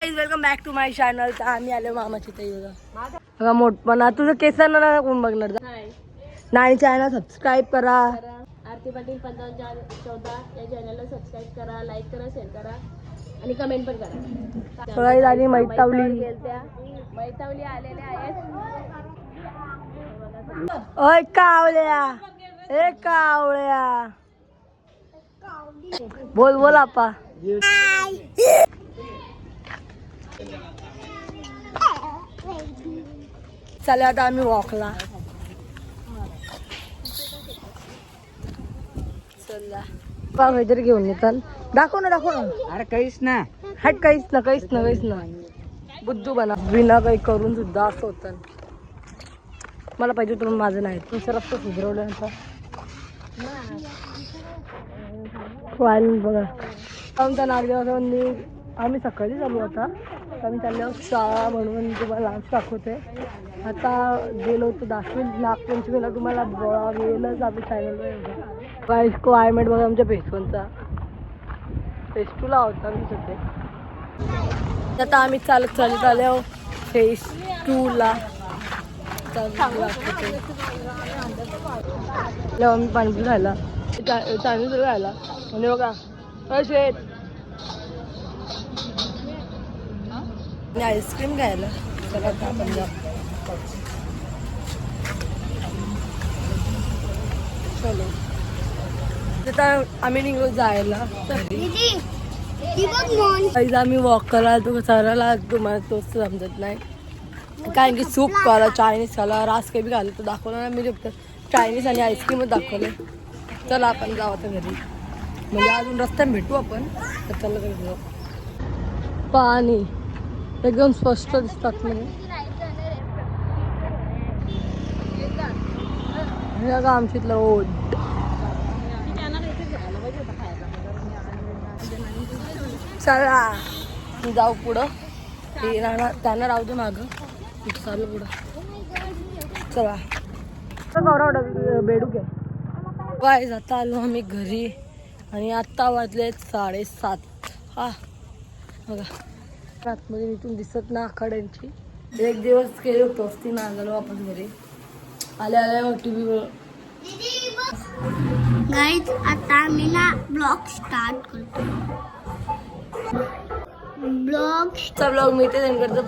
Guys welcome back to my channel. तर आम्ही आलो मामाची ताई बघा मोठपणा तुझं केसांना कोण बघणार नाही. चॅनल सबस्क्राईब करा. आरती पाटील 1514 या चॅनलला सबस्क्राईब करा, लाईक करा, शेअर करा आणि कमेंट पण करा. सगळी झाली मैतावली आलेल्या आहेत. ओय कावळ्या ए कावळ्या बोल बोल आपा. चला आता आम्ही वॉकला चला काहीतरी घेऊन येतात. दाखव ना अरे काहीच ना हट काहीच ना बुद्धू बना विना काही करून सुद्धा असं होतं. मला पाहिजे तर माझं नाही तुमचं रस्ता सुधरवलं बघा. आमचा नागदेवानी आम्ही सकाळी चालू होता. आम्ही चाललो शाळा म्हणून तुम्हाला लांब दाखवते. आता गेलो होतो दाखवेल नागपंचमीला तुम्हाला बघेलच आम्ही चॅनलवर. क्लायमेट बघा आमच्या पेशवनचा फेस2ला होता मी सध्या. आता आम्ही चालत आलो फेस2ला. आम्ही पाणीपुरी खायला चायनीज खायला म्हणजे बघा शेत आणि आईस्क्रीम घ्यायला. चला पंजाब चलो. आता आम्ही निघलो जायला. आम्ही वॉक करायला तो करायला तुम्हाला तोच समजत नाही कारण की सूप खाला चायनीज खाला रास काही बी खाल्लं तर दाखवलं ना मी फक्त चायनीज आणि आईस्क्रीमच दाखवले. चला आपण जाऊ आता घरी म्हणजे अजून रस्त्यात भेटू आपण. तर चला घरी जाऊ. पाणी एकदम स्पष्ट दिसतात म्हणजे का आमच्यातलं ओढ. चला जाऊ पुढं त्यांना राहू दे मागं चालू पुढं. चला गौरव बेडूक आहे गाईज. आता आलो आम्ही घरी आणि आत्ता वाजले 7:30. हा बघा आतमध्ये इथून दिसत ना आखाड्यांची. एक दिवस केली होतो ती ना आलो वापस घरी आल्या TV गाईज आता मी ना ब्लॉग स्टार्ट करतो. ब्लॉग मी ते करतो.